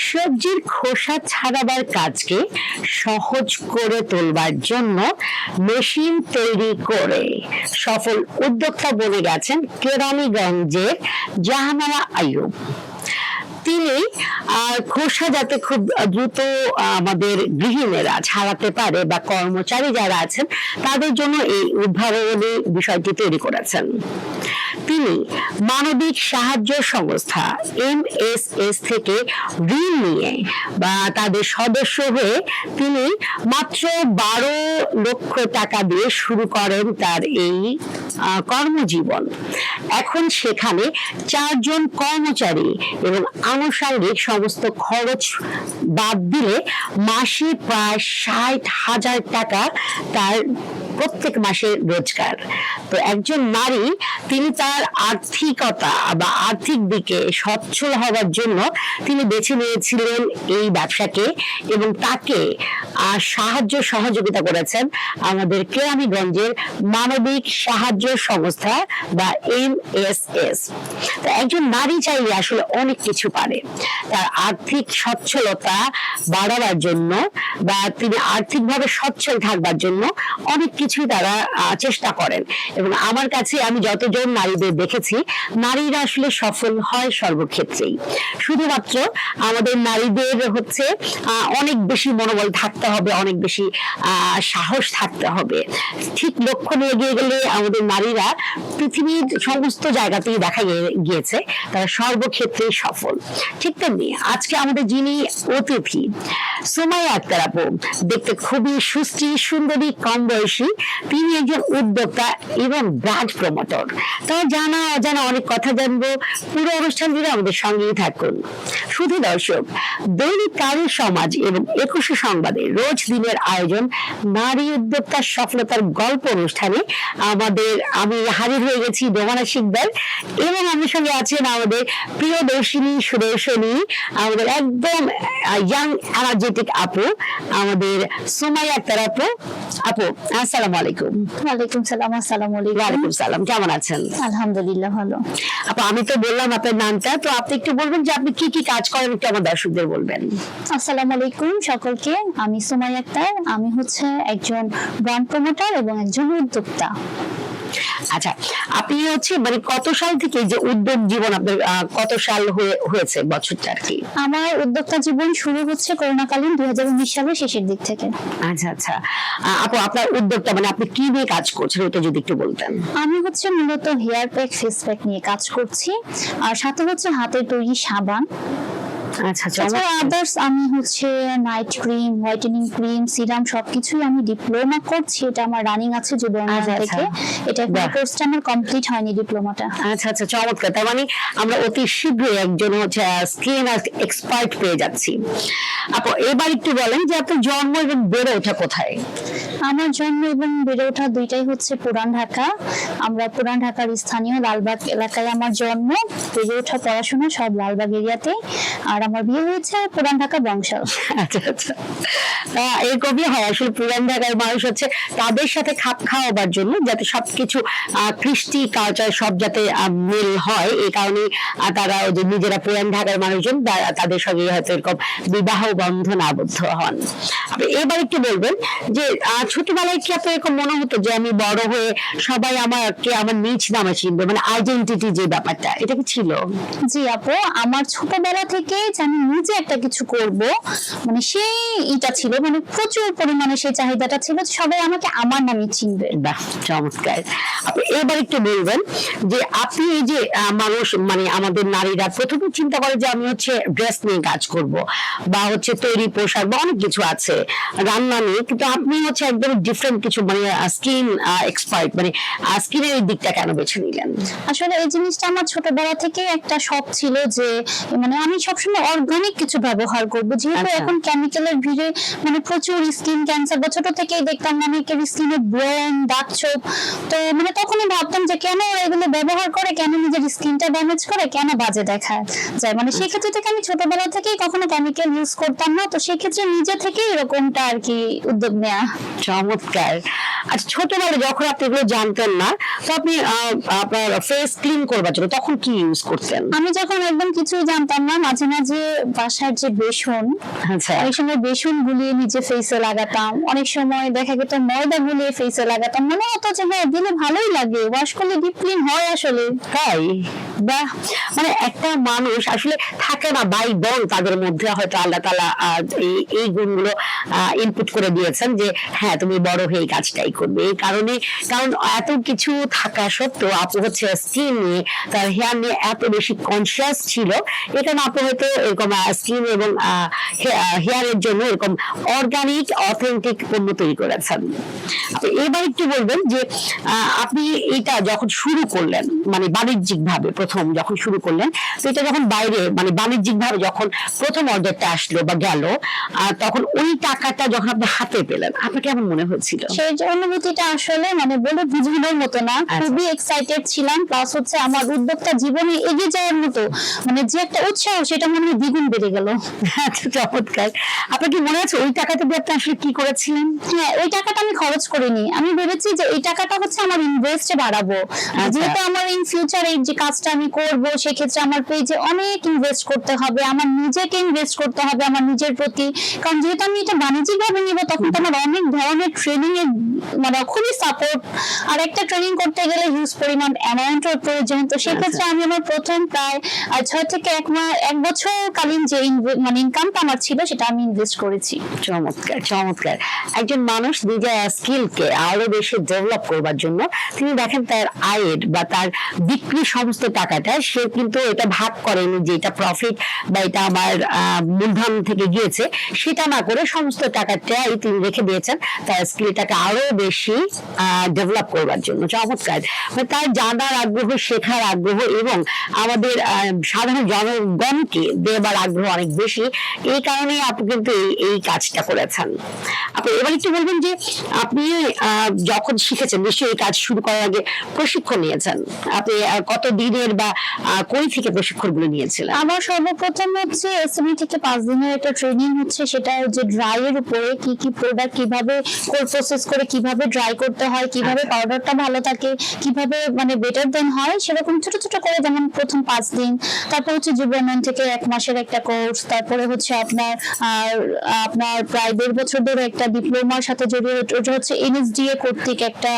সবজির খোসা ছাড়াবার কাজকে সহজ করে তোলবার জন্য মেশিন তৈরি করে সফল উদ্যোক্তা বনে গেছেন কেরানীগঞ্জের জাহানারা আইয়ুব। তিনি খোসা যাতে খুব দ্রুত আমাদের গৃহিণীরা ছাড়াতে পারে বা কর্মচারী যারা আছেন তাদের জন্য এই উদ্ভাবনী বিষয়টি তৈরি করেছেন। তিনি মানবিক সাহায্য সংস্থা MSS থেকে ঋণ নিয়ে বা তাদের সদস্য হয়ে তিনি মাত্র 12 লক্ষ টাকা দিয়ে শুরু করেন তার এই কর্মজীবন। এখন সেখানে 4 জন কর্মচারী এবং আনুষঙ্গিক সমস্ত খরচ বাদ দিলে মাসে প্রায় 60,000 টাকা তার প্রত্যেক মাসে রোজগার। তো একজন নারী তিনি তার আর্থিকতা বা আর্থিক দিকে সচ্ছল হওয়ার জন্য তিনি বেছে নিয়েছিলেন এই ব্যবসাকে এবং তাকে সাহায্য সহযোগিতা করেছেন আমাদের কেরানীগঞ্জের মানবিক সাহায্য সংস্থা বা MSS। তো একজন নারী চাইলে আসলে অনেক কিছু পারে। তার আর্থিক সচ্ছলতা বাড়াবার জন্য বা তিনি আর্থিকভাবে সচ্ছল থাকবার জন্য অনেক কিছুই তারা চেষ্টা করেন এবং আমার কাছে আমি যতজন নারীদের দেখেছি নারীরা আসলে সফল হয় সর্বক্ষেত্রেই। শুধুমাত্র আমাদের নারীদের হচ্ছে অনেক বেশি মনোবল থাকতে হবে, অনেক বেশি সাহস থাকতে হবে। ঠিক লক্ষ্য নিয়ে এগিয়ে গেলে আমাদের নারীরা পৃথিবীর সমস্ত জায়গাতেই দেখা গিয়েছে তারা সর্বক্ষেত্রেই সফল। ঠিক তেমনি আজকে আমাদের যিনি অতিথি সুমাইয়া আক্তার আপু, দেখতে খুবই সুস্থি সুন্দরী, কম বয়সী, তিনি একজন উদ্যোক্তা এবং ব্র্যান্ড প্রমোটর। তাই জানা অজানা অনেক কথা জানবো। পুরো অনুষ্ঠান জুড়ে আমাদের সঙ্গেই থাকুন। শুধু দর্শক, দৈনিক কারী সমাজ এবং 21 সংবাদে রোজ দিনের আয়োজন নারী উদ্যোক্তার সফলতার গল্প অনুষ্ঠানে আমি হাজির হয়ে গেছি ডোমানা শিকদার এবং আমার সঙ্গে আছেন আমাদের প্রিয় দর্শিনী সুদর্শনী, আমাদের একদম ইয়াং এনার্জেটিক আপু, আমাদের সুমাইয়া আক্তার আপু। আপু আসসালামু আলাইকুম। ওয়ালাইকুম সালাম। আসসালামু আলাইকুম। ওয়ালাইকুম সালাম, কেমন আছেন? আলহামদুলিল্লাহ ভালো। আপু আমি তো বললাম আপনার নামটা, তো আপনি একটু বলবেন যে আপনি কি কি কাজ করেন, একটু আমার দর্শকদের বলবেন। আসসালামু আলাইকুম সকলকে। আমি সুমাইয়া আক্তার, আমি হচ্ছে একজন ব্র্যান্ড প্রমোটার এবং একজন উদ্যোক্তা। আচ্ছা, আপনি হচ্ছে মানে কত সাল থেকে যে উদ্যোগ জীবন আপনার কত সাল হয়েছে বছরটা আর কি? আমার উদ্যোক্তা জীবন শুরু হচ্ছে করোনাকালীন 2019 সালের শেষের দিক থেকে। আচ্ছা আচ্ছা আপু, আপনার উদ্যোক্তা মানে আপনি কি নিয়ে কাজ করছেন ওটা যদি একটু বলতেন। আমি হচ্ছে মূলত হেয়ার প্যাক, ফেস প্যাক নিয়ে কাজ করছি, আর সাথে হচ্ছে হাতের তৈরি সাবান। আচ্ছা, আদার্স আমি হচ্ছে night cream, whitening cream, serum সবকিছুই আমি ডিপ্লোমা করছি। এটা আমার রানিং আছে যুবনায়ন থেকে। এটা কোর্সটা আমার কমপ্লিট হয়নি, ডিপ্লোমাটা। আচ্ছা আচ্ছা, চমৎকার। তার মানে আমরা অতি শীঘ্রই একজন হচ্ছে স্কিন এক্সপার্ট পেয়ে যাচ্ছি। আপু এবার একটু বলেন যে আপনার জন্ম এবং বেড়ে ওঠা কোথায়? আমার জন্ম এবং বেড়ে ওঠা দুইটাই হচ্ছে পুরান ঢাকা। আমরা পুরান ঢাকার স্থানীয় লালবাগ এলাকায় আমার জন্ম, বেড়ে ওঠা পড়াশোনা সব লালবাগ এরিয়াতে, আর আমার বিয়ে হয়েছে পুরান ঢাকা বংশাল। আচ্ছা আচ্ছা, এরকমই হয় আসলে। পুরান ঢাকার মানুষ হচ্ছে তাদের সাথে খাপ খাওয়াবার জন্য যাতে সবকিছু কৃষ্টি কালচার সব যাতে মিল হয়, এই কারণে তারা যে নিজেরা পুরান ঢাকার মানুষজন তাদের সঙ্গে হয়তো এরকম বিবাহ বন্ধন আবদ্ধ হন। আপনি এবার একটু বলবেন যে ছোটবেলায় কি আপনার এরকম মনে হতো যে আমি বড় হয়ে সবাই আমার নিজ নামে চিনবে, মানে আইডেন্টিটি যে ব্যাপারটা, এটা কি ছিল? জি আপু, আমার ছোটবেলা থেকে আমি নিজে একটা কিছু করব, মানে সেই এটা ছিল, মানে প্রচুর পরিমাণে সেই চাহিদাটা ছিল, সবাই আমাকে আমার নামে চিনবে। বাহ, চমৎকার। আপনি এবার একটু বলবেন যে আপনি এই যে মানুষ মানে আমাদের নারীরা প্রথমে চিন্তা করে যে আমি হচ্ছে ড্রেস নিয়ে কাজ করব বা হচ্ছে তৈরি পোশাক বা অনেক কিছু আছে, রান্না নিয়ে, কিন্তু আপনি হচ্ছে একদম ডিফারেন্ট কিছু মানে স্কিন এক্সপার্ট, মানে স্কিনের এই দিকটা কেন বেছে নিলেন? আসলে এই জিনিসটা আমার ছোটবেলা থেকে একটা শখ ছিল যে মানে আমি সবসময় অর্গানিক কিছু ব্যবহার করব, যেহেতু এখন কেমিক্যালের ভিড়ে মানে প্রচুর স্কিন ক্যান্সার, বা ছোট থেকেই দেখতাম অনেকের স্কিনে ব্রণ, দাগ ছোপ, তো মানে তখনই ভাবতাম যে কেন এগুলো ব্যবহার করে, কেন নিজের স্কিনটা ড্যামেজ করে, কেন বাজে দেখায় যায়। মানে সেই ক্ষেত্রে থেকে আমি ছোটবেলা থেকেই কখনো কেমিক্যাল ইউজ করতাম না, তো সেই ক্ষেত্রে নিজে থেকেই এরকমটা আর কি উদ্যোগ নেওয়া। চমৎকার। আচ্ছা, ছোটবেলায় যখন আপনি এগুলো জানতেন না, তো আপনি আপনার ফেস ক্লিন করবার জন্য তখন কি ইউজ করতেন? আমি যখন একদম কিছুই জানতাম না, মাঝে মাঝে বাসার যে বেসন, আচ্ছা, অনেক সময় বেসন গুলিয়ে নিজে ফেসে লাগাতাম, অনেক সময় দেখা যেত ময়দা গুলিয়ে ফেসে লাগাতাম, মনে হতো যে হ্যাঁ দিলে ভালোই লাগে, ওয়াশ করলে ডিপ ক্লিন হয় আসলে। তাই? বাহ, মানে একটা মানুষ আসলে থাকে না, ভাই বোন তাদের মধ্যে হয়তো আল্লাহ তাআলা এই গুণগুলো ইনপুট করে দিয়েছেন যে হ্যাঁ তুমি বড় হয়ে এই কাজটাই করবে। এই কারণে, কারণ এত কিছু থাকা সত্ত্বেও আপু হচ্ছে স্কিন নিয়ে, তার হেয়ার নিয়ে এত বেশি কনসিয়াস ছিল। এটা না, আপু হয়তো এরকম স্কিন এবং হেয়ারের জন্য এরকম অর্গানিক অথেন্টিক পণ্য তৈরি করেছেন। তো এবার একটু বলবেন যে আপনি এটা যখন শুরু করলেন, মানে বাণিজ্যিক ভাবে প্রথম যখন শুরু করলেন, তো এটা যখন বাইরে মানে বাণিজ্যিক ভাবে যখন প্রথম অর্ডারটা আসলো বা গেল, তখন ওই টাকাটা যখন আপনি হাতে পেলেন, আপনার কেমন মনে হয়েছিল? সেই যে অনুভূতিটা আসলে মানে বলে বোঝানোর মতো না, খুবই এক্সাইটেড ছিলাম, প্লাস হচ্ছে আমার উদ্যোক্তা জীবনে এগিয়ে যাওয়ার মতো মানে যে একটা উৎসাহ, সেটা মনে হয় দ্বিগুণ বেড়ে গেল। আচ্ছা, চমৎকার। আপনার কি মনে আছে ওই টাকাটা দিয়ে আপনি আসলে কি করেছিলেন? হ্যাঁ, ওই টাকাটা আমি খরচ করিনি, আমি ভেবেছি যে এই টাকাটা হচ্ছে আমার ইনভেস্টে বাড়াবো, যেহেতু আমার ইন ফিউচার এই যে কাজটা আমি করব, সেক্ষেত্রে আমার পেজে অনেক ইনভেস্ট করতে হবে, আমার নিজেকে ইনভেস্ট করতে হবে আমার নিজের প্রতি, কারণ যেহেতু আমি এটা বাণিজ্যিক ভাবে নিব, তখন তো আমার অনেক ধরনের ট্রেনিং এর মানে খুবই সাপোর্ট, আর একটা ট্রেনিং করতে গেলে হিউজ পরিমাণ অ্যামাউন্টের প্রয়োজন। তো সেক্ষেত্রে আমি আমার প্রথম প্রায় 6 থেকে 1 বছর কালীন যে মানে ইনকামটা আমার ছিল, সেটা আমি ইনভেস্ট করেছি। চমৎকার, চমৎকার। একজন মানুষ নিজের স্কিলকে আরো বেশি ডেভেলপ করবার জন্য তিনি দেখেন তার আয়ের বা তার বিক্রি সমস্ত টাকাটা সে কিন্তু এটা ভাগ করেনি যে এটা প্রফিট বা এটা আমার মূলধন থেকে গিয়েছে, সেটা না করে সমস্ত টাকাটাই তিনি রেখে দিয়েছেন তার স্কিলটাকে আরো বেশি ডেভেলপ করবার জন্য। চমৎকার। মানে তার জানার আগ্রহ, শেখার আগ্রহ এবং আমাদের সাধারণ জনগণকে দেবার আগ্রহ অনেক বেশি। এই কারণে আপনি কিন্তু এই কাজটা করেছেন। আপনি এবার একটু বলবেন যে আপনি যখন শিখেছেন, নিশ্চয়ই এই কাজ শুরু করার আগে প্রশিক্ষণ নিয়েছেন, আপনি কত দিনের বা কই থেকে প্রশিক্ষণগুলো নিয়েছিলেন? আমার সর্বপ্রথম হচ্ছে এসএমই থেকে 5 দিনের একটা ট্রেনিং হচ্ছে, সেটা যে ড্রাই এর উপরে কি কি প্রোডাক্ট কিভাবে কোল্ড প্রসেস করে কিভাবে ড্রাই করতে হয়, কিভাবে পাউডারটা ভালো থাকে, কিভাবে মানে বেটার দেন হয়, সেরকম ছোট ছোট করে, যেমন প্রথম 5 দিন, তারপর হচ্ছে জীবনায়ন থেকে 1 মাসের একটা কোর্স, তারপরে হচ্ছে আপনার প্রায় 1.5 বছর ধরে একটা ডিপ্লোমার সাথে জড়িয়ে, ওটা হচ্ছে এনএসডিএ কর্তৃক একটা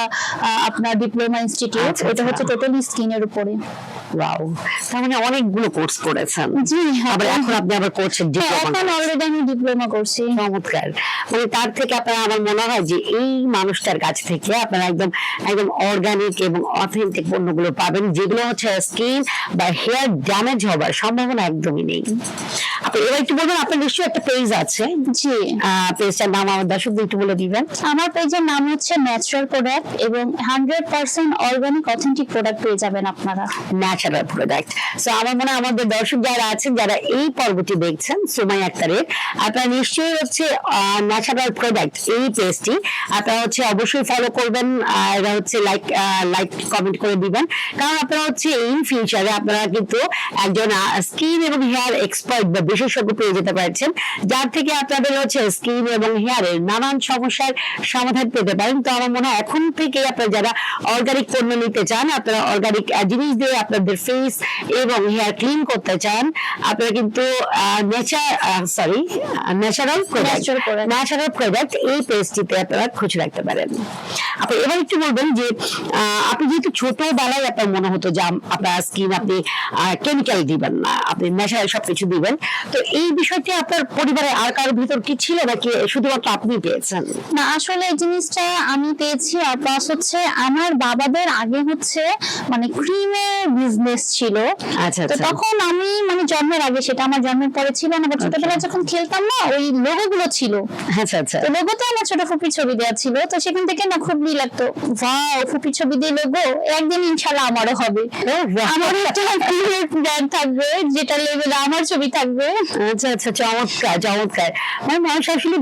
আপনার ডিপ্লোমা ইনস্টিটিউট, ওটা হচ্ছে টোটালি স্কিনের উপরে। ওয়াও, তার মানে অনেকগুলো কোর্স করেছেন। জি হ্যাঁ, আবার এখন আপনি আবার করছেন ডিপ্লোমা। এখন অলরেডি আমি ডিপ্লোমা করছি। চমৎকার। মানে তার থেকে আপনার আমার মনে হয় যে এই মানুষটার কাছ থেকে আপনারা একদম একদম অর্গানিক এবং অথেন্টিক পণ্যগুলো পাবেন, যেগুলো হচ্ছে স্কিন বা হেয়ার ড্যামেজ হবার সম্ভাবনা একদমই নেই। আপনি এবার একটু বলবেন, আপনার নিশ্চয়ই একটা পেজ আছে? জি, পেজটার নাম আমার দর্শকদের একটু বলে দিবেন। আমার পেজের নাম হচ্ছে ন্যাচারাল প্রোডাক্ট, এবং 100% অর্গানিক অথেন্টিক প্রোডাক্ট পেয়ে যাবেন আপনারা। Natural product. সো আমার মনে হয় আমাদের দর্শক যারা আছেন, যারা এই পর্বটি দেখছেন সুমাইয়া আক্তারের, আপনারা নিশ্চয়ই হচ্ছে ন্যাচারাল প্রোডাক্ট এই পেজটি আপনারা হচ্ছে অবশ্যই ফলো করবেন, আর হচ্ছে লাইক কমেন্ট করে দিবেন, কারণ আপনারা হচ্ছে ইন ফিউচারে আপনারা কিন্তু একজন স্কিন এবং হেয়ার এক্সপার্ট বা বিশেষজ্ঞ পেয়ে যেতে পারছেন, যার থেকে আপনাদের হচ্ছে স্কিন এবং হেয়ারের নানান সমস্যার সমাধান পেতে পারেন। তো আমার মনে হয় এখন থেকে আপনারা যারা অর্গানিক পণ্য নিতে চান, আপনারা অর্গানিক জিনিস দিয়ে আপনাদের ফেস এবং হেয়ার ক্লিন করতে চান, আপনারা কিন্তু ন্যাচারাল প্রোডাক্ট এই পেজটিতে আপনারা খোঁজ রাখতে পারেন। আপনি এবার একটু বলবেন যে আপনি যেহেতু ছোটবেলায় আপনার মনে হতো যে আপনার স্কিন আপনি কেমিক্যাল দিবেন না, আপনি ন্যাচারাল সবকিছু দিবেন, তো এই বিষয়টি আপনার পরিবারে আর কারোর ভিতর কি ছিল নাকি শুধুমাত্র আপনি পেয়েছেন? না, আসলে এই জিনিসটা আমি পেয়েছি, আর প্লাস হচ্ছে আমার বাবাদের আগে হচ্ছে মানে ক্রিমের বিজনেস ছিল। আচ্ছা, তো তখন আমি মানে জন্মের আগে, সেটা আমার জন্মের পরে ছিল না, বা ছোটবেলায় যখন খেলতাম না, ওই লোগো গুলো ছিল। আচ্ছা, তো লোগোতে আমার ছোট ফুপির ছবি দেওয়া ছিল, তো সেখান থেকে না খুব লাগতো, ওয়াও ফুপির ছবি দিয়ে লোগো, একদিন ইনশাআল্লাহ আমারও হবে, আমারও একটা ব্র্যান্ড থাকবে যেটা লেবেলে আমার ছবি থাকবে। আচ্ছা আচ্ছা, চমৎকার চমৎকার। মানে মানুষ আসলে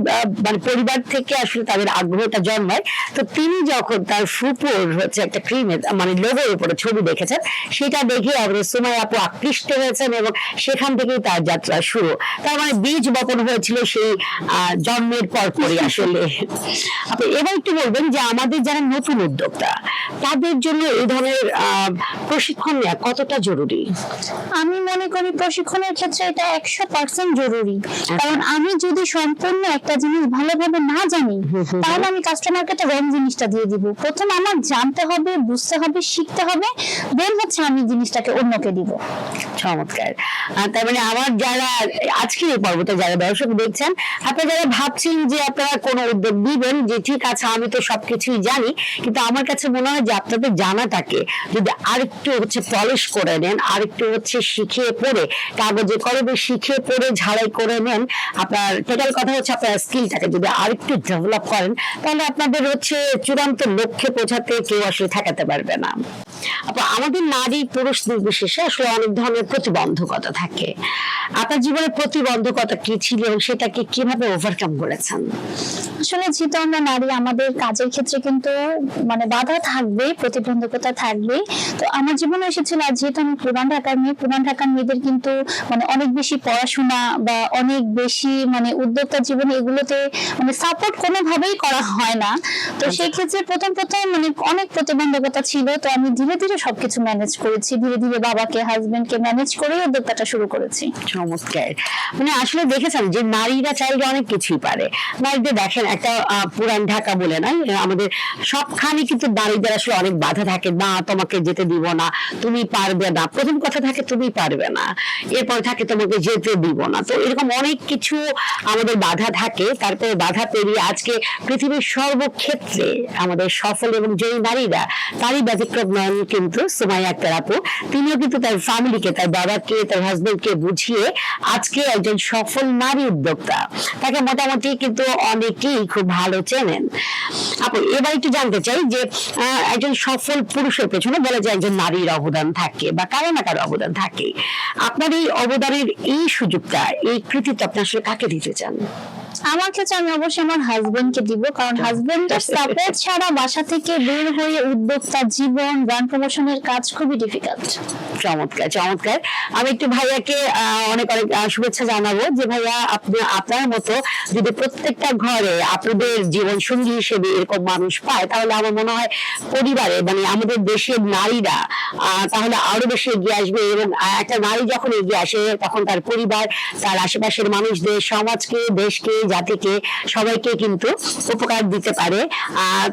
মানে পরিবার থেকে আসলে তাদের আগ্রহটা জন্মায়। তো তিনি যখন তার ফুপুর হচ্ছে একটা ক্রিমের মানে লোগোর উপরে ছবি দেখেছেন, সেটা দেখে আমাদের সুমাইয়া আপু আকৃষ্ট হয়েছেন এবং সেখান থেকেই তার যাত্রা শুরু। তার মানে বীজ বপন হয়েছিল সেই জন্মের পরপরই আসলে। আপনি এবার একটু বলবেন যে আমাদের যারা নতুন উদ্যোক্তা তাদের জন্য এই ধরনের প্রশিক্ষণ নেওয়া কতটা জরুরি? আমি মনে করি প্রশিক্ষণের ক্ষেত্রে এটা 100% জরুরি। কারণ আমি যদি সম্পূর্ণ একটা জিনিস ভালোভাবে না জানি, তাহলে আমি কাস্টমারকে একটা রং জিনিসটা দিয়ে দিব। প্রথম আমার জানতে হবে, বুঝতে হবে, শিখতে হবে, দেন হচ্ছে আমি জিনিসটাকে অন্যকে দিব। চমৎকার। তার মানে আমার যারা আজকে এই পর্বতে যারা দর্শক দেখছেন, আপনারা যারা ভাবছেন যে আপনারা কোনো উদ্যোগ দিবেন, যে ঠিক আছে আমি তো সবকিছুই জানি, কিন্তু আমার কাছে মনে হয় যে আপনাদের জানাটাকে যদি আরেকটু হচ্ছে পলিশ করে নেন, আরেকটু হচ্ছে শিখিয়ে পড়ে কাগজে কলমে শিখিয়ে পড়ে ঝাড়াই করে নেন, আপনার টোটাল কথা হচ্ছে আপনার স্কিলটাকে যদি আরেকটু ডেভেলপ করেন, তাহলে আপনাদের হচ্ছে চূড়ান্ত লক্ষ্যে পৌঁছাতে কেউ আসলে ঠেকাতে পারবে না। আমাদের নারী পুরুষ নির্বিশেষে আসলে অনেক ধরনের প্রতিবন্ধকতা থাকে। আপনার জীবনে প্রতিবন্ধকতা কি ছিল এবং সেটাকে কিভাবে ওভারকাম করেছেন? আসলে যেহেতু আমরা নারী, আমাদের কাজের ক্ষেত্রে কিন্তু মানে বাধা থাকবে, প্রতিবন্ধকতা থাকবে। তো আমার জীবনে এসেছিল, আর যেহেতু আমি পুরান ঢাকার মেয়ে, পুরান ঢাকার মেয়েদের কিন্তু মানে অনেক বেশি পড়াশোনা বা অনেক বেশি মানে উদ্যোক্তা জীবনে এগুলোতে মানে সাপোর্ট কোনোভাবেই করা হয় না। তো সেই ক্ষেত্রে প্রথম মানে অনেক প্রতিবন্ধকতা ছিল। তো আমি ধীরে ধীরে সবকিছু ম্যানেজ করেছি, ধীরে ধীরে বাবাকে, হাজবেন্ডকে ম্যানেজ করে উদ্যোক্তাটা শুরু করেছি। চমৎকার। মানে আসলে দেখেছেন যে নারীরা চাইলে অনেক কিছুই পারে। নারীদের দেখেন একটা পুরান ঢাকা বলে না, আমাদের সবখানে কিন্তু নারীদের আসলে অনেক বাধা থাকে। না তোমাকে যেতে দিব না, তুমি পারবে না, প্রথম কথা থাকে তুমি পারবে না, এরপর থাকে তোমাকে যেতে দিব না। তো এরকম অনেক কিছু আমাদের বাধা থাকে। তারপরে বাধা পেরিয়ে আজকে পৃথিবীর সর্বক্ষেত্রে আমাদের সফল এবং জয়ী নারীরা, তারই ব্যতিক্রম নন কিন্তু সুমাইয়া আক্তার আপু। তিনিও কিন্তু তার ফ্যামিলিকে, তার বাবাকে, তার হাজবেন্ডকে বুঝিয়ে আজকে একজন সফল নারী উদ্যোক্তা। তাকে মোটামুটি কিন্তু অনেকেই খুব ভালো চেনেন। আপু এবার একটু জানতে চাই যে একজন সফল পুরুষের পেছনে বলা যায় একজন নারীর অবদান থাকে বা কারো না কারো অবদান থাকে। আপনার এই অবদানের এই সুযোগটা, এই কৃতিত্ব আপনি আসলে কাকে দিতে চান? আমার ক্ষেত্রে আমি অবশ্যই আমার হাজবেন্ডকে দিব, কারণ হাজবেন্ডের সাপোর্ট ছাড়া বাসা থেকে বের হয়ে উদ্যোক্তা জীবন, ব্র্যান্ড প্রমোশনের কাজ খুবই ডিফিকাল্ট। চমৎকার চমৎকার। আমি একটু ভাইয়াকে অনেক অনেক শুভেচ্ছা জানাবো যে ভাইয়া আপনি আপনার মতো যদি প্রত্যেকটা ঘরে আপনাদের জীবন সঙ্গী হিসেবে এরকম মানুষ পায়, তাহলে আমার মনে হয় পরিবারে মানে আমাদের দেশের নারীরা তাহলে আরো বেশি এগিয়ে আসবে। এবং একটা নারী যখন এগিয়ে আসে, তখন তার পরিবার, তার আশেপাশের মানুষদের, সমাজকে, দেশকে, জাতিকে, সবাইকে কিন্তু উপকার দিতে পারে।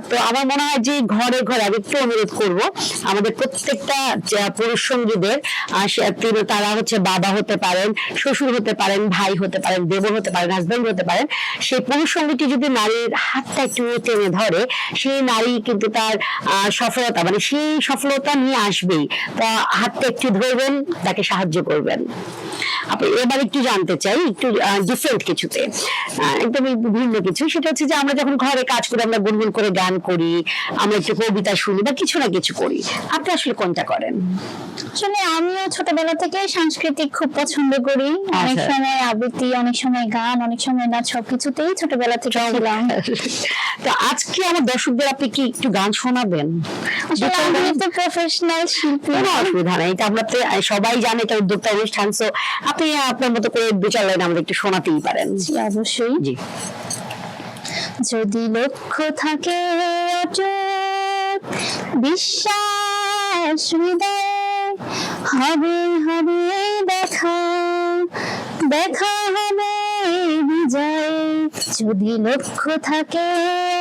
তো আমার মনে হয় যে ঘরে ঘরে আমি একটু অনুরোধ করবো আমাদের প্রত্যেকটা পুরুষ সঙ্গীদের, তারা হচ্ছে বাবা হতে পারেন, শ্বশুর হতে পারেন, ভাই হতে পারেন, দেবর হতে পারেন, হাজবেন্ড হতে পারেন, সেই পুরুষ সঙ্গীটি যদি নারীর হাতটা একটু টেনে ধরে, সেই নারী কিন্তু তার সফলতা মানে সেই সফলতা নিয়ে আসবেই। তা হাতটা একটু ধরবেন, তাকে সাহায্য করবেন। আপনি এবার একটু জানতে চাই একটু ডিফারেন্ট কিছুতে, একদমই ভিন্ন কিছু। সেটা হচ্ছে যে আমরা যখন ঘরে কাজ করি, আমরা গুনগুন করে গান করি, আমরা একটু কবিতা শুনি বা কিছু না কিছু করি। আপনি আসলে কোনটা করেন? আসলে আমিও ছোটবেলা থেকে সাংস্কৃতিক খুব পছন্দ করি। অনেক সময় আবৃত্তি, অনেক সময় গান, অনেক সময় নাচ, সবকিছুতেই ছোটবেলা থেকে ছিলাম। তো আজকে আমার দর্শকদের আপনি কি একটু গান শোনাবেন? আসলে আমি তো প্রফেশনাল শিল্পী। কোনো অসুবিধা নেই, এটা আমরা সবাই জানে এটা উদ্যোক্তা অনুষ্ঠান। সো আপনি আপনার মতো করে দু চার লাইন আমাদের একটু শোনাতেই পারেন। অবশ্যই। জি। যদি লক্ষ্য থাকে অটুট, বিশ্বাস হৃদয়ে, হবে হবে দেখা, দেখা হবে বিজয়। যদি লক্ষ্য থাকে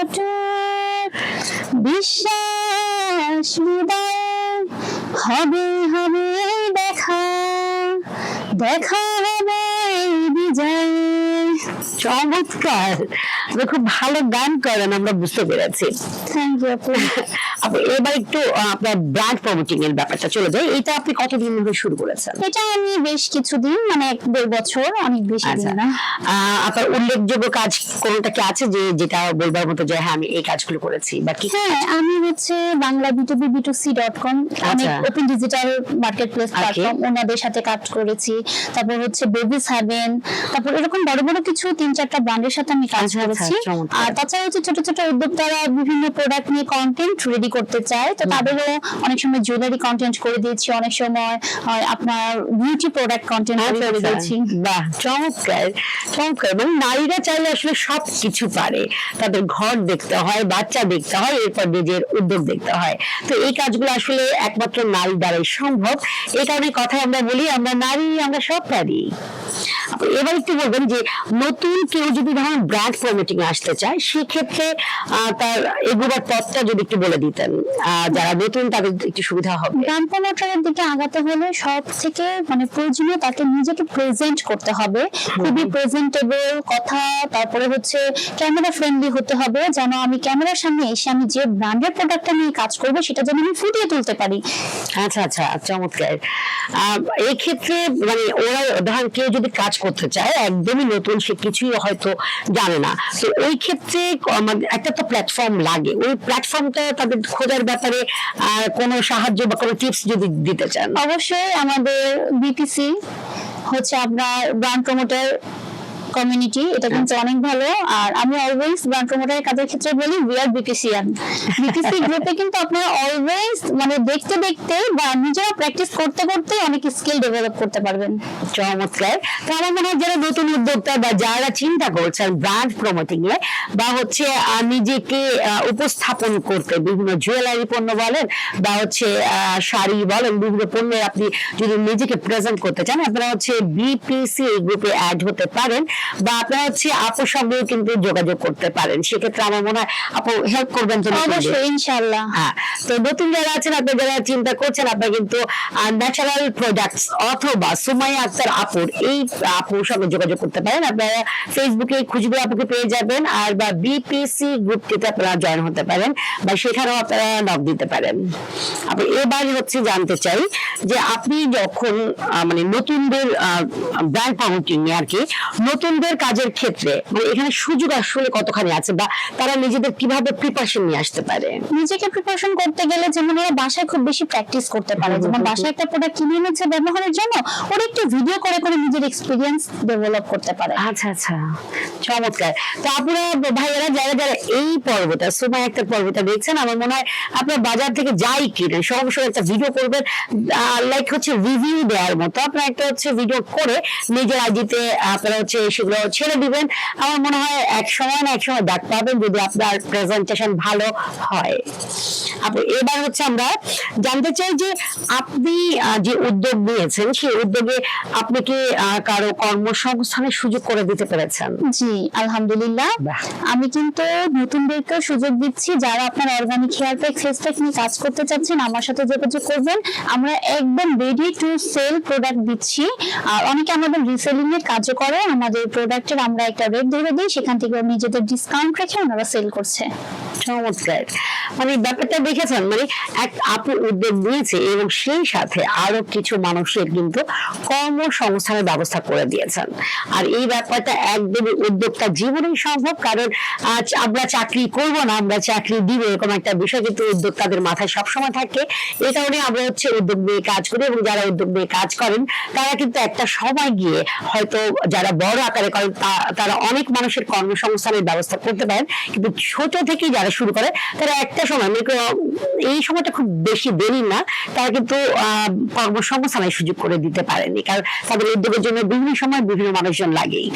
অটুট, বিশ্বাস হৃদয়ে, হবে হবে দেখা, দেখা হবে বিজয়। চমৎকার, খুব ভালো গান করেন আমরা বুঝতে পেরেছি। থ্যাংক ইউ আপু। আপু এবার একটু আপনার ব্র্যান্ড প্রমোটিং এর ব্যাপারটা চলে যায়, এটা আপনি কতদিন ধরে শুরু করেছেন? এটা আমি বেশ কিছুদিন, মানে 1-1.5 বছর, অনেক বেশি দিন না। আপনার উল্লেখযোগ্য কাজ কোনটা কি আছে যেটা বলবার মতো যে হ্যাঁ আমি এই কাজগুলো করেছি বা কি? হ্যাঁ, আমি হচ্ছে বাংলা b2b2c.com, অনেক open digital market place platform, ওনাদের সাথে কাজ করেছি। তারপর হচ্ছে বেবিস হ্যাভেন, তারপর এরকম বড় বড় কিছু 3-4টা ব্র্যান্ডের সাথে আমি কাজ করেছি। আর তাছাড়া হচ্ছে ছোট ছোট উদ্যোক্তারা বিভিন্ন প্রোডাক্ট নিয়ে কন্টেন্ট রেডি করতে চায়, তো তাদেরও অনেক সময় জুয়েলারি কন্টেন্ট করে দিয়েছি, অনেক সময় আপনার বিউটি প্রোডাক্ট কন্টেন্ট করে দিয়েছি। বাহ, চমৎকার চমৎকার। মানে নারীরা চাইলে আসলে সব কিছু পারে, তাদের ঘর দেখতে হয়, বাচ্চা দেখতে হয়, এরপর নিজের উদ্যোগ দেখতে হয়। তো এই কাজগুলো আসলে একমাত্র নারী দ্বারাই সম্ভব। এই কারণে কথা আমরা বলি আমরা নারী, আমরা সব পারি। এবার একটু বলবেন যে নতুন কেউ যদি ধরেন ব্র্যান্ড প্রমোটিং আসতে চায়, সেক্ষেত্রে তার এগোবার পথটা যদি একটু বলে দিতেন, যারা নতুন তাদের একটু সুবিধা হবে। ব্র্যান্ড প্রমোটারের দিকে আগাতে হলে সব থেকে মানে প্রয়োজনীয় তাকে নিজেকে প্রেজেন্ট করতে হবে, খুবই প্রেজেন্টেবল কথা। তারপরে হচ্ছে ক্যামেরা ফ্রেন্ডলি হতে হবে, যেন আমি ক্যামেরার সামনে এসে আমি যে ব্র্যান্ডের প্রোডাক্টটা নিয়ে কাজ করব সেটা যেন আমি ফুটিয়ে তুলতে পারি। আচ্ছা আচ্ছা, চমৎকার। এই ক্ষেত্রে মানে ওরা ধরেন কেউ যদি কাজ করতে চায়, একদমই নতুন, সে কিছুই হয়তো জানে না, তো ওই ক্ষেত্রে একটা তো প্ল্যাটফর্ম লাগে, ওই প্ল্যাটফর্মটা তাদের খোঁজার ব্যাপারে কোনো সাহায্য বা কোনো টিপস যদি দিতে চান? অবশ্যই আমাদের বিটিসি হচ্ছে আপনার ব্র্যান্ড প্রমোটার কমিউনিটি, এটা কিন্তু অনেক ভালো। আর আমি অলওয়েজ ব্র্যান্ড প্রমোটারের কাজের ক্ষেত্রে বলি উই আর বিটিসিয়ান। বিটিসি গ্রুপে কিন্তু আপনারা অলওয়েজ মানে দেখতে দেখতে বা নিজেরা প্র্যাকটিস করতে করতে অনেক স্কিল ডেভেলপ করতে পারবেন। চমৎকার। তো আমার মনে হয় যারা নতুন উদ্যোক্তা বা যারা চিন্তা করছেন ব্র্যান্ড প্রমোটিং এ বা হচ্ছে নিজেকে উপস্থাপন করতে, বিভিন্ন জুয়েলারি পণ্য বলেন বা হচ্ছে শাড়ি বলেন, বিভিন্ন পণ্যের আপনি যদি নিজেকে প্রেজেন্ট করতে চান, আপনারা হচ্ছে বিপিসি গ্রুপে অ্যাড হতে পারেন বা আপনারা হচ্ছে আপুর সঙ্গেও কিন্তু যোগাযোগ করতে পারেন। সেক্ষেত্রে আমার মনে হয় আপু হেল্প করবেন তো? অবশ্যই, ইনশাআল্লাহ। হ্যাঁ, তো নতুন যারা আছেন, আপনারা যারা চিন্তা করছেন, আপনারা কিন্তু ন্যাচারাল প্রোডাক্টস অথবা সুমাইয়া আক্তার আপুর এই আপুর সঙ্গে যোগাযোগ করতে পারেন। আপনারা ফেসবুকে খুঁজবে আপুকে পেয়ে যাবেন, আর বা বিপিসি গ্রুপটিতে আপনারা জয়েন হতে পারেন বা সেখানেও আপনারা নক দিতে পারেন। আপনি এবার হচ্ছে জানতে চাই যে আপনি যখন মানে নতুনদের ব্র্যান্ড প্রমোটিং আর কি, নতুনদের কাজের ক্ষেত্রে মানে এখানে সুযোগ আসলে কতখানি আছে বা তারা নিজেদের কিভাবে প্রিপারেশন নিয়ে আসতে পারে? নিজেকে প্রিপারেশন করতে গেলে যেমন ওরা বাসায় খুব বেশি প্র্যাকটিস করতে পারে, যেমন বাসায় একটা প্রোডাক্ট কিনে এনেছে ব্যবহারের জন্য, ওরা একটু ভিডিও করে করে নিজের এক্সপিরিয়েন্স ডেভেলপ করতে পারে। আচ্ছা আচ্ছা, চমৎকার। তো আপনারা ভাইয়েরা যারা যারা এই পর্বটা সুমাইয়া আক্তার পর্বটা দেখছেন, আমার মনে হয় আপনারা বাজার থেকে যাই কিনেন সবসময় একটা ভিডিও করবেন, লাইক হচ্ছে রিভিউ দেওয়ার মতো। আপনারা একটা হচ্ছে ভিডিও করে নিজের আইডিতে আপনারা হচ্ছে সেগুলো ছেড়ে দিবেন। আমার মনে হয় এক সময় না এক সময় ডাক পাবেন যদি আপনার প্রেজেন্টেশন ভালো হয়। আপনি এবার হচ্ছে আমরা জানতে চাই যে আপনি যে উদ্যোগ নিয়েছেন, সেই উদ্যোগে আপনি কি কারো কর্মসংস্থানের সুযোগ করে দিতে পেরেছেন? জি, আলহামদুলিল্লাহ। আমি কিন্তু নতুনদেরকে সুযোগ দিচ্ছি, যারা আপনার organic hair pack face pack নিয়ে কাজ করতে চাচ্ছেন আমার সাথে যোগাযোগ করবেন। আমরা একদম রেডি টু সেল প্রোডাক্ট দিচ্ছি, আর অনেকে আমাদের রিসেলিং এর কাজও করে। আমাদের প্রোডাক্টের আমরা একটা রেট ধরে দিই, সেখান থেকে নিজেদের ডিসকাউন্ট রেখে ওনারা সেল করছে। চমৎকার। মানে ব্যাপারটা দেখেছেন, মানে এক আপু উদ্যোগ নিয়েছে এবং সেই সাথে আরো কিছু মানুষের কিন্তু কর্মসংস্থানের ব্যবস্থা করে দিয়েছেন। আর এই ব্যাপারটা একদমই উদ্যোক্তা জীবনেই সম্ভব, কারণ আজ আমরা চাকরি করব না, আমরা চাকরি দিব, এরকম একটা বিষয় কিন্তু উদ্যোক্তাদের মাথায় সবসময় থাকে। এই কারণে আমরা হচ্ছে উদ্যোগ নিয়ে কাজ করি, এবং যারা উদ্যোগ নিয়ে কাজ করেন তারা কিন্তু একটা সময় গিয়ে হয়তো যারা বড় আকারে করেন তারা অনেক মানুষের কর্মসংস্থানের ব্যবস্থা করতে পারেন, কিন্তু ছোট থেকে যারা শুরু করে তারা একটা সময় এই সময়টা খুব বেশি দেরি না, তারা কিন্তু কর্মসংস্থানের সুযোগ করে দিতে পারেনি, কারণ তাদের উদ্যোগের জন্য বিভিন্ন সময় বিভিন্ন মানুষজন লাগেই।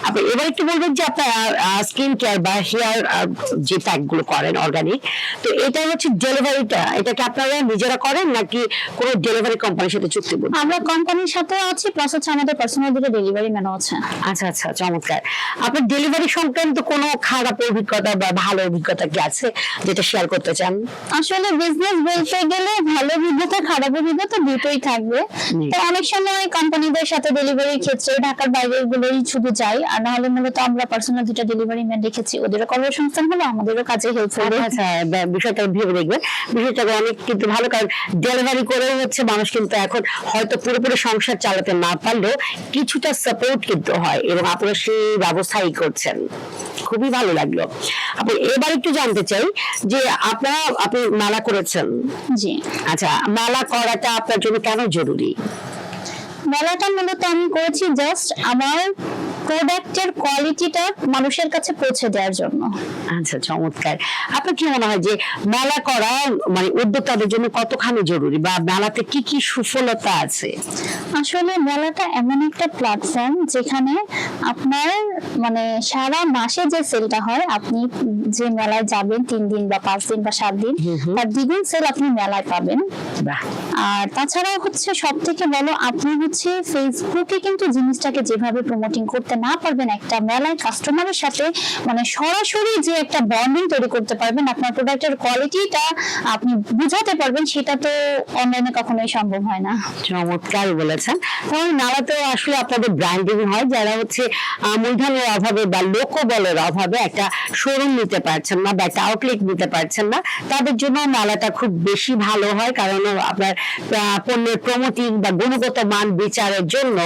আপনি এবার একটু বলবেন যে আপনার স্কিন কেয়ার বা হেয়ার যে প্যাক গুলো করেন অর্গানিক, তো এটা হচ্ছে ডেলিভারিটা, এটা কি আপনারা নিজেরা করেন নাকি কোনো ডেলিভারি কোম্পানির সাথে চুক্তিবদ্ধ? আমরা কোম্পানির সাথে আছি, প্লাস হচ্ছে আমাদের পার্সোনাল দিকে ডেলিভারি ম্যানও আছে। আচ্ছা আচ্ছা, চমৎকার। আপনার ডেলিভারি সংক্রান্ত কোনো খারাপ অভিজ্ঞতা বা ভালো অভিজ্ঞতা কি আছে যেটা শেয়ার করতে চান? আসলে বিজনেস বলতে গেলে ভালো অভিজ্ঞতা খারাপ অভিজ্ঞতা দুটোই থাকবে। তো অনেক সময় কোম্পানিদের সাথে ডেলিভারির ক্ষেত্রে ঢাকার বাইরে গুলোই শুধু যাই, আর না হলে মূলত আমরা পার্সোনাল দুটো ডেলিভারি ম্যান রেখেছি, ওদেরও কর্মসংস্থান হলো, আমাদেরও কাজে হেল্প হবে। আচ্ছা, বিষয়টা ভেবে দেখবেন, বিষয়টা অনেক কিন্তু ভালো, কারণ ডেলিভারি করে হচ্ছে মানুষ কিন্তু এখন হয়তো পুরোপুরি সংসার চালাতে না পারলেও কিছুটা সাপোর্ট কিন্তু হয়, এবং আপনারা সেই ব্যবস্থাই করছেন, খুবই ভালো লাগলো। আপনি এবার একটু জানতে চাই যে আপনি মালা করেছেন। জি, আচ্ছা, মালা করাটা আপনার জন্য কেন জরুরি? মেলাটা মূলত আমি করেছি জাস্ট আমার প্রোডাক্টের কোয়ালিটিটা মানুষের কাছে পৌঁছে দেওয়ার জন্য। আচ্ছা, চমৎকার। আপনার কি মনে হয় যে মেলা করা মানে উদ্যোক্তাদের জন্য কতখানি জরুরি, বা মেলাতে কি কি সুফলতা আছে? আসলে মেলাটা এমন একটা প্ল্যাটফর্ম যেখানে আপনার মানে সারা মাসে যে সেলটা হয়, আপনি যে মেলায় যাবেন 3 দিন বা 5 দিন বা 7 দিন, তার দ্বিগুণ সেল আপনি মেলায় পাবেন। বাহ। আর তাছাড়াও হচ্ছে সব থেকে বলো, আপনি হচ্ছে ফেসবুকে কিন্তু জিনিসটাকে যেভাবে প্রমোটিং করতে না পারবেন, একটা মেলায় কাস্টমারের সাথে মানে সরাসরি যে একটা বন্ডিং তৈরি করতে পারবেন, আপনার প্রোডাক্টের কোয়ালিটিটা আপনি বুঝাতে পারবেন, সেটা তো অনলাইনে কখনোই সম্ভব হয় না। চমৎকার বলেছেন। তাহলে মেলাতে আসলে আপনাদের ব্র্যান্ডিং হয়, যারা হচ্ছে মূলধনের অভাবে বা লোকবলের অভাবে একটা শোরুম নিতে পারছেন না বা একটা আউটলেট নিতে পারছেন না, তাদের জন্য মেলাটা খুব বেশি ভালো হয়, কারণ আপনার পণ্যের প্রমোটিং বা গুণগত মান বিচারের জন্য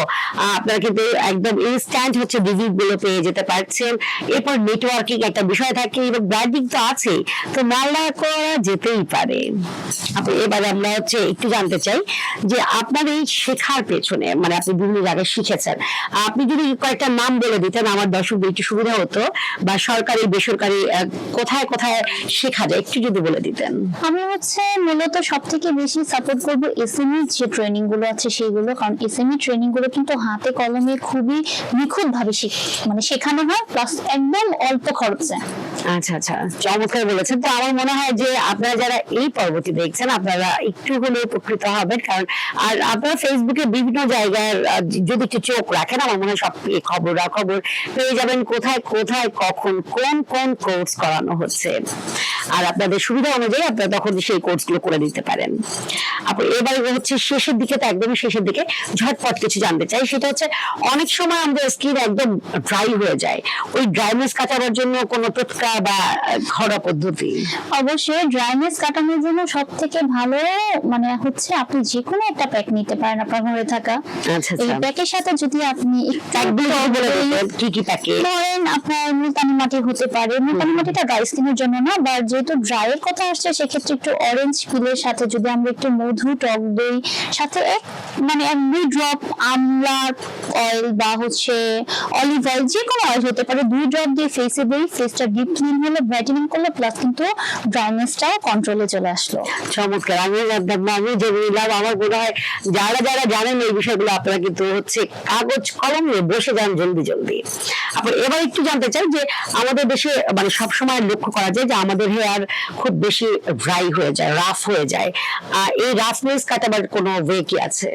আপনারা কিন্তু একদম ইনস্ট্যান্ট হচ্ছে রিভিউ গুলো পেয়ে যেতে পারছেন। এরপর নেটওয়ার্কিং একটা বিষয় থাকে, এবং ব্র্যান্ডিং তো আছেই, তো মেলা করা যেতেই পারে। আপনি এবারে আমরা হচ্ছে একটু জানতে চাই যে আপনার এই শেখার পেছনে, মানে আপনি বিভিন্ন জায়গায় শিখেছেন, আপনি যদি কয়েকটা নাম বলে দিতেন আমার দর্শকদের একটু সুবিধা হতো, বা সরকারি বেসরকারি কোথায় কোথায় শেখা যায় একটু যদি বলে দিতেন। আমি হচ্ছে মূলত সব থেকে বেশি সাপোর্ট করবো এসএমই যে ট্রেনিং গুলো আছে সেইগুলো, কারণ এসএমই ট্রেনিং গুলো কিন্তু হাতে কলমে খুবই নিখুঁত ভাবে মানে শেখানো হয়, প্লাস একদম অল্প খরচে। আচ্ছা আচ্ছা, চমৎকার বলেছেন। তো আমার মনে হয় যে আপনারা যারা এই পর্বটি দেখছেন, আপনারা একটু হলেও উপকৃত হবেন, কারণ আর আপনারা ফেসবুকে বিভিন্ন জায়গার যদি একটু চোখ রাখেন, আমার মনে হয় সব খবর পেয়ে যাবেন, কোথায় কোথায় কখন কোন কোন কোর্স করানো হচ্ছে, আর আপনাদের সুবিধা অনুযায়ী আপনারা তখন সেই কোর্সগুলো করে দিতে পারেন। আপনি এবার হচ্ছে শেষের দিকে, তো একদমই শেষের দিকে ঝটপট কিছু জানতে চাই, সেটা হচ্ছে অনেক সময় আমাদের স্কিন একদম ড্রাই হয়ে যায়, ওই ড্রাইনেস কাটানোর জন্য কোনো টোটকা বা ঘরোয়া পদ্ধতি? অবশ্যই ড্রাইনেস কাটানোর জন্য সব থেকে ভালো মানে হচ্ছে আপনি যে কোনো একটা প্যাক নিতে পারেন আপনার ঘরে থাকা। আচ্ছা, এই প্যাকের সাথে যদি আপনি কি কি প্যাকে ধরেন, আপনার মুলতানি মাটি হতে পারে, মুলতানি মাটিটা ড্রাই স্কিনের জন্য না, বা যেহেতু ড্রাই এর কথা আসছে সেক্ষেত্রে একটু অরেঞ্জ পিলের সাথে যদি আমরা একটু মধু, টক দই সাথে মানে 1-2 ড্রপ আমলা অয়েল বা হচ্ছে অলিভ অয়েল, যে কোনো অয়েল হতে পারে, 2 ড্রপ দিয়ে ফেসে দিই, ফেসটা ডিপ ক্লিন হলে, ব্রাইটেনিং করলে, প্লাস কিন্তু ড্রাইনেসটাও কন্ট্রোলে চলে আসলো। চমৎকার। আমি জেনে নিলাম। আমার মনে হয় যারা যারা জানেন এই বিষয়গুলো, আপনারা কিন্তু হচ্ছে কাগজ কলম নিয়ে বসে যান জলদি জলদি। আপনি এবার একটু জানতে চাই যে আমাদের দেশে মানে সবসময় লক্ষ্য করা যায় যে আমাদের হেয়ার খুব বেশি ড্রাই হয়ে যায়, রাফ হয়ে যায়, এই রাফনেস কাটাবার কোনো ওয়ে কি আছে?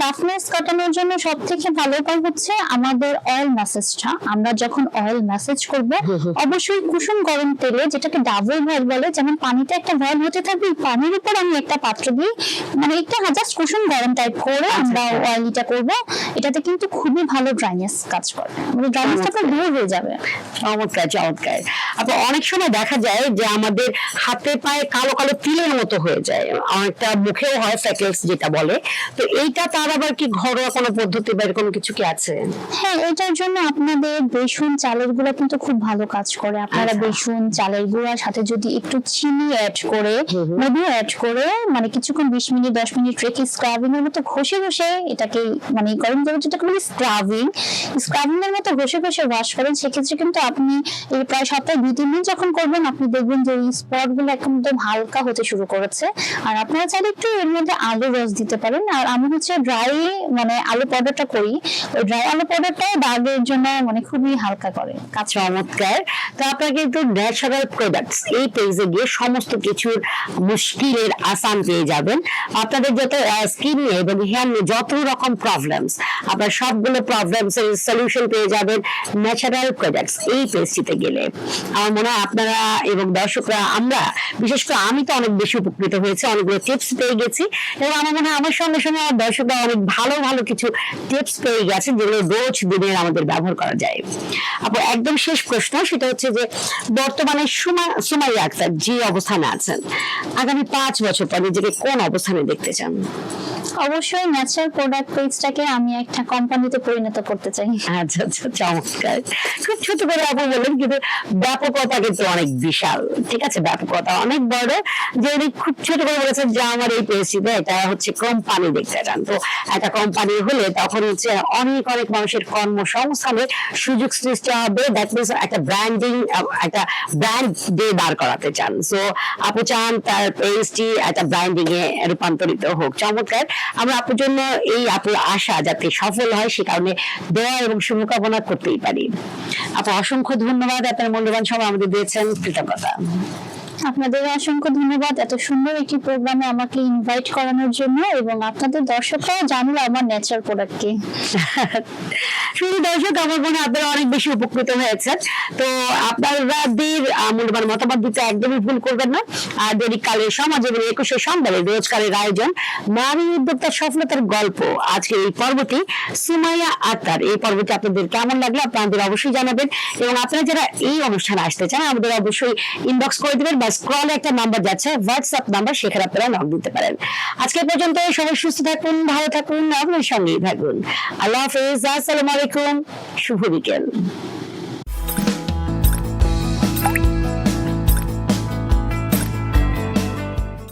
রাফনেস কাটানোর জন্য সব থেকে ভালো উপায় হচ্ছে আমাদের অয়েল ম্যাসেজটা। আমরা যখন অয়েল ম্যাসেজ করব, অবশ্যই কুসুম গরম তেলে, যেটাকে ডাবল বয়েল বলে, যেমন পানিতে একটা বয়েল হতে থাকবে, পানির উপর আমি একটা পাত্র দিই, মানে একটা জাস্ট কুসুম গরম টাইপ করে আমরা অয়েলটা করব। এটাতে কিন্তু খুবই ভালো ড্রাইনেস কাজ করে, মানে ড্রাইনেসটা পুরো দূর হয়ে যাবে। চমৎকার চমৎকার। আবার অনেক সময় দেখা যায় যে আমাদের হাতে পায়ে কালো কালো তিলের মতো হয়ে যায়, অনেকটা মুখেও হয়, ফ্রেকলস যেটা বলে, তো এইটা তার আবার কি ঘরোয়া কোনো পদ্ধতি বা এরকম কিছু কি আছে? হ্যাঁ, এটার জন্য আপনাদের বেসন চালের গুঁড়া কিন্তু খুব ভালো কাজ করে। আপনারা বেসন চালের গুঁড়ার সাথে যদি একটু চিনি অ্যাড করে, মধু অ্যাড করে, মানে কিছুক্ষণ 20 মিনিট 10 মিনিট রেখে স্ক্রাবিং এর মতো ঘষে ঘষে এটাকে মানে গরম জলে যেটাকে বলি স্ক্রাবিং এর মতো ঘষে ঘষে ওয়াশ করেন, সেক্ষেত্রে কিন্তু আপনি এই প্রায় সপ্তাহে 2-3 দিন যখন করবেন, আপনি দেখবেন যে এই স্পট গুলো একদম হালকা হতে শুরু করেছে। আর আপনারা চাইলে একটু এর মধ্যে আলু রস দিতে পারেন। আর আমি হচ্ছে ড্রাই মানে আলু পাউডারটা করি, ওই ড্রাই আলু পাউডারটা দাগের জন্য মানে খুবই হালকা করে কাজ। চমৎকার। তো আপনারা কিন্তু ন্যাচারাল প্রোডাক্টস এই পেজে গিয়ে সমস্ত কিছুর মুশকিলের আসান পেয়ে যাবেন। আপনাদের যত স্কিন নিয়ে এবং হেয়ার নিয়ে যত রকম প্রবলেমস, আপনার সবগুলো প্রবলেমস এর সলিউশন পেয়ে যাবেন ন্যাচারাল প্রোডাক্টস এই পেজটিতে গেলে। আমার মনে হয় আপনারা এবং দর্শক দর্শকরা আমরা বিশেষ করে আমি তো অনেক বেশি উপকৃত হয়েছি, অনেকগুলো টিপস পেয়ে গেছি এবং আমার মনে হয় আমার সঙ্গে সঙ্গে আমার দর্শকরা অনেক ভালো ভালো কিছু টিপস পেয়ে গেছে যেগুলো রোজ দিনের আমাদের ব্যবহার করা যায়। আপু একদম শেষ প্রশ্ন, সেটা হচ্ছে যে বর্তমানে সুমাইয়া আক্তার যে অবস্থানে আছেন আগামী 5 বছর পর নিজেকে কোন অবস্থানে দেখতে চান? অবশ্যই ন্যাচারাল প্রোডাক্ট পেজটাকে আমি একটা কোম্পানিতে পরিণত করতে চাই। আচ্ছা আচ্ছা, চমৎকার। খুব ছোট করে আপু বললেন, কিন্তু ব্যাপকতা কিন্তু অনেক বিশাল। ঠিক আছে, ব্যাপকতা অনেক বড়। যে উনি খুব ছোট করে বলেছেন যে আমার এই পেজটিতে এটা হচ্ছে কোম্পানি দেখতে চান। তো একটা কোম্পানি হলে তখন হচ্ছে অনেক অনেক মানুষের কর্মসংস্থানের সুযোগ সৃষ্টি হবে। দ্যাট মিনস একটা ব্র্যান্ডিং, একটা ব্র্যান্ড দিয়ে দাঁড় করাতে চান। সো আপু চান তার পেজটি একটা ব্র্যান্ডিং এ রূপান্তরিত হোক। চমৎকার। আমরা আপুর জন্য এই আপুর আশা যাতে সফল হয় সে কারণে দোয়া এবং শুভকামনা করতেই পারি। আপু অসংখ্য ধন্যবাদ, আপনার মূল্যবান সময় আমাদের দিয়েছেন, কৃতজ্ঞতা। আপনাদের অসংখ্য ধন্যবাদ এত সুন্দর একটি প্রোগ্রামে আমাকে ইনভাইট করানোর জন্য, এবং আপনাদের দর্শকরাও জানলো আমার ন্যাচারাল প্রোডাক্ট কি। শুধু দর্শক, আমার মনে হয় আপনারা অনেক বেশি উপকৃত হয়েছেন। তো আপনাদের মূল্যবান মতামত দিতে একদমই ভুল করবেন না। আর দৈনিক কালের সমাজ এবং 21শে সংবাদে রোজকারের আয়োজন নারী উদ্যোক্তার সফলতার গল্প, আজকে এই পর্বটি সুমাইয়া আক্তার। এই পর্বটি আপনাদের কেমন লাগলো আপনাদের অবশ্যই জানাবেন, এবং আপনারা যারা এই অনুষ্ঠানে আসতে চান আমাদের অবশ্যই ইনবক্স করে দিবেন, বা স্ক্রলে একটা নাম্বার যাচ্ছে হোয়াটসঅ্যাপ নাম্বার, সেখানে আপনারা নক দিতে পারেন। আজকে পর্যন্ত সবাই সুস্থ থাকুন, ভালো থাকুন, আপনার সঙ্গেই থাকুন। আল্লাহ হাফেজ, আসসালামু আলাইকুম, শুভ বিকেল।